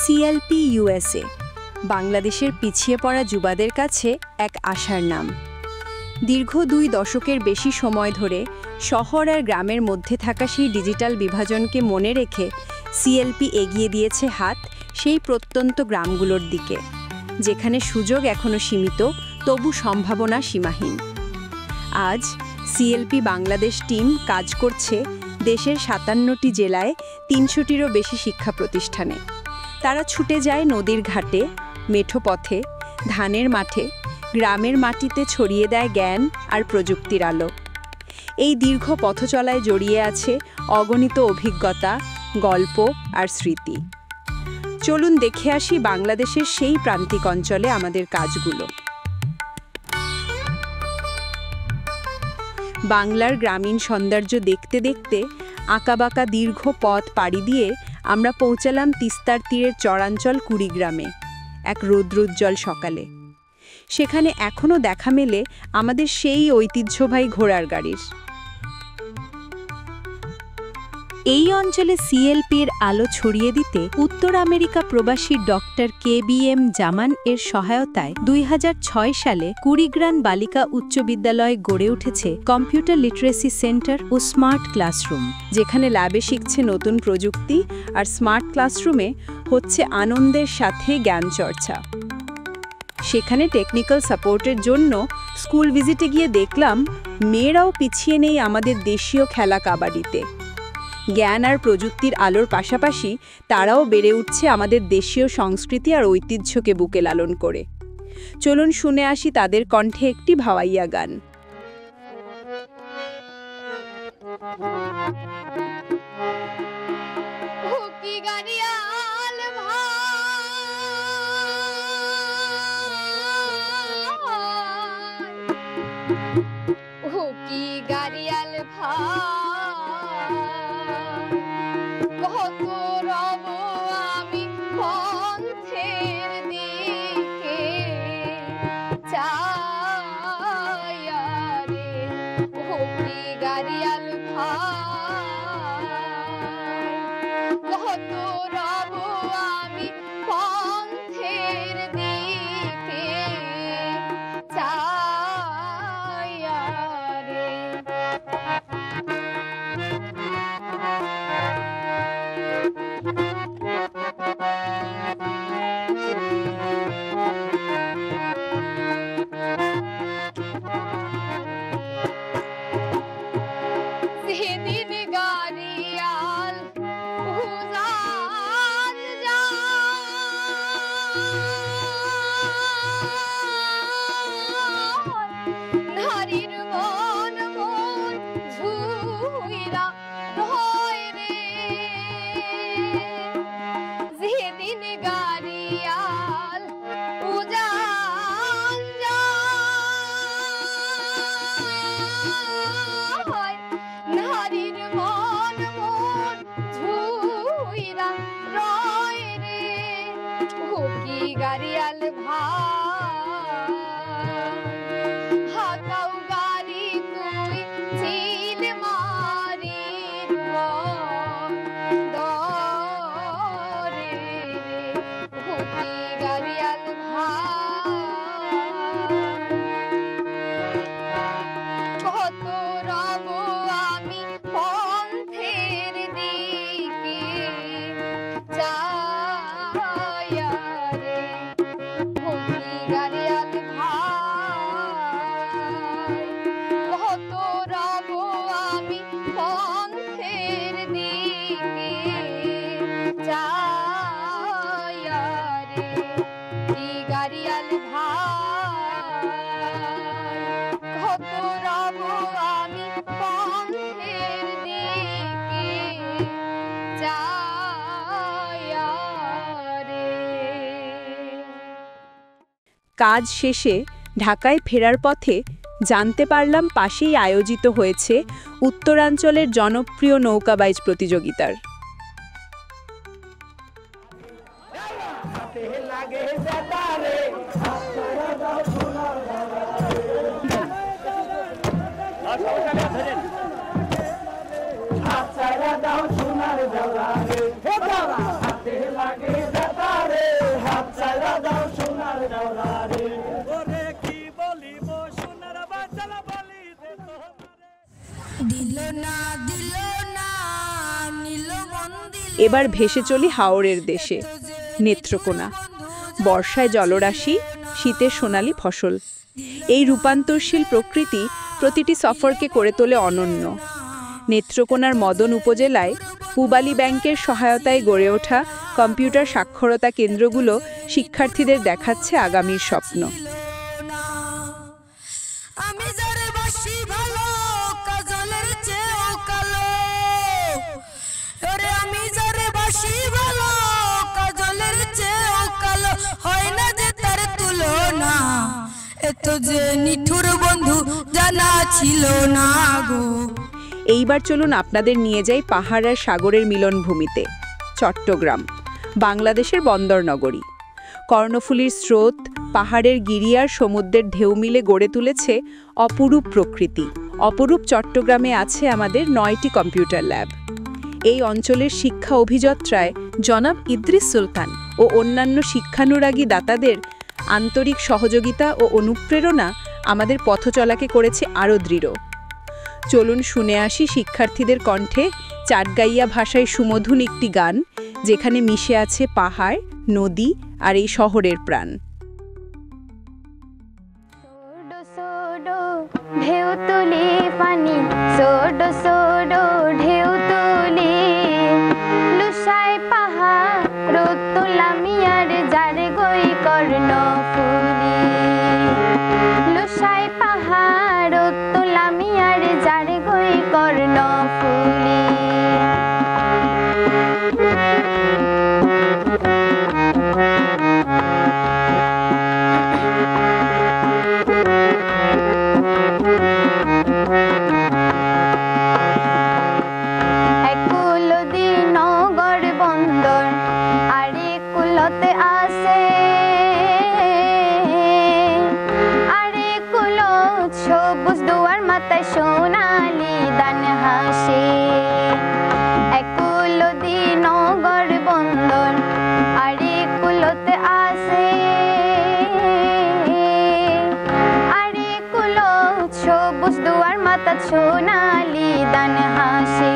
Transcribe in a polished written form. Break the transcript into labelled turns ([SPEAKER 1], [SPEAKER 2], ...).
[SPEAKER 1] CLP USA বাংলাদেশের পিছিয়ে পড়া যুবাদের কাছে এক আশার নাম। দীর্ঘ 2 দশকের বেশি সময় ধরে শহর আর গ্রামের মধ্যে থাকা সেই ডিজিটাল বিভাজনকে মনে রেখে সিএলপি এগিয়ে দিয়েছে হাত সেই প্রত্যন্ত গ্রামগুলোর দিকে, যেখানে সুযোগ এখনো সীমিত, তবু সম্ভাবনা সীমাহীন। আজ সিএলপি বাংলাদেশ টিম কাজ করছে দেশের 57টি জেলায় 300টিরও বেশি শিক্ষা প্রতিষ্ঠানে। তারা ছুটে যায় নদীর ঘাটে, মেঠো পথে, ধানের মাঠে, গ্রামের মাটিতে ছড়িয়ে দেয় জ্ঞান আর প্রযুক্তির আলো। এই দীর্ঘ পথচলায় জড়িয়ে আছে অগণিত অভিজ্ঞতা, গল্প আর স্মৃতি। চলুন দেখে আসি বাংলাদেশের সেই প্রান্তিক অঞ্চলে আমাদের কাজগুলো। বাংলার গ্রামীণ সৌন্দর্য দেখতে দেখতে আঁকাবাঁকা দীর্ঘ পথ পাড়ি দিয়ে আমরা পৌঁছালাম তিস্তার তীরের চরাঞ্চল কুড়িগ্রামে এক রৌদ্রোজ্জ্বল সকালে। সেখানে এখনও দেখা মেলে আমাদের সেই ঐতিহ্যবাহী ঘোড়ার গাড়ির। এই অঞ্চলে সিএলপির আলো ছড়িয়ে দিতে উত্তর আমেরিকা প্রবাসী ডক্টর KBM জামান এর সহায়তায় 2006 সালে কুড়িগ্রাম বালিকা উচ্চ বিদ্যালয় গড়ে উঠেছে কম্পিউটার লিটারেসি সেন্টার ও স্মার্ট ক্লাসরুম, যেখানে ল্যাবে শিখছে নতুন প্রযুক্তি আর স্মার্ট ক্লাসরুমে হচ্ছে আনন্দের সাথে জ্ঞান চর্চা। সেখানে টেকনিক্যাল সাপোর্টের জন্য স্কুল ভিজিটে গিয়ে দেখলাম মেয়েরাও পিছিয়ে নেই আমাদের দেশীয় খেলা কাবাডিতে। জ্ঞান আর প্রযুক্তির আলোর পাশাপাশি তারাও বেড়ে উঠছে আমাদের দেশীয় সংস্কৃতি আর ঐতিহ্যকে বুকে লালন করে। চলুন শুনে আসি তাদের কণ্ঠে একটি ভাওয়াইয়া গান। কাজ শেষে ঢাকায় ফেরার পথে জানতে পারলাম পাশেই আয়োজিত হয়েছে উত্তরাঞ্চলের জনপ্রিয় নৌকাবাইজ প্রতিযোগিতার।
[SPEAKER 2] দাও সোনার জলা রে হে বাবা হাতে লাগে জেতা
[SPEAKER 1] এবার ভেসে চলি হাওরের দেশে, নেত্রকোনা। বর্ষায় জলরাশি, শীতের সোনালি ফসল। এই রূপান্তরশীল প্রকৃতি প্রতিটি সফরকে করে তোলে অনন্য। নেত্রকোনার মদন উপজেলায় পূবালী ব্যাংকের সহায়তায় গড়ে ওঠা কম্পিউটার সাক্ষরতা কেন্দ্রগুলো শিক্ষার্থীদের দেখাচ্ছে আগামীর স্বপ্ন। এইবার চলুন আপনাদের নিয়ে যাই পাহাড় আর সাগরের মিলনভূমিতে, চট্টগ্রাম, বাংলাদেশের বন্দর নগরী। কর্ণফুলীর স্রোত, পাহাড়ের গিরি আর সমুদ্রের ঢেউ মিলে গড়ে তুলেছে অপরূপ প্রকৃতি। অপরূপ চট্টগ্রামে আছে আমাদের 9টি কম্পিউটার ল্যাব। এই অঞ্চলের শিক্ষা অভিযাত্রায় জনাব ইদ্রিস সুলতান ও অন্যান্য শিক্ষানুরাগী দাতাদের আন্তরিক সহযোগিতা ও অনুপ্রেরণা আমাদের পথচলাকে করেছে আরও দৃঢ়। চলুন শুনে আসি শিক্ষার্থীদের কণ্ঠে চাটগাইয়া ভাষায় সুমধুর একটি গান, যেখানে মিশে আছে পাহাড়, নদী আর এই শহরের প্রাণ।
[SPEAKER 2] ঢেউ তুলি পানি, সোডো সোডো ঢেউ তুলি, লুসাই পাহাড় তুলামি আর যারে গই কর্ণ ফুলি, লুসাই পাহাড় তুলামি আর যারে গই কর্ণ ফুলি। সোনালি দান হাসে একুল নগর বন্দর আরে কুলতে আসে, আরে কুল সবুজ দুয়ার মাতা সোনালি দান হাসে।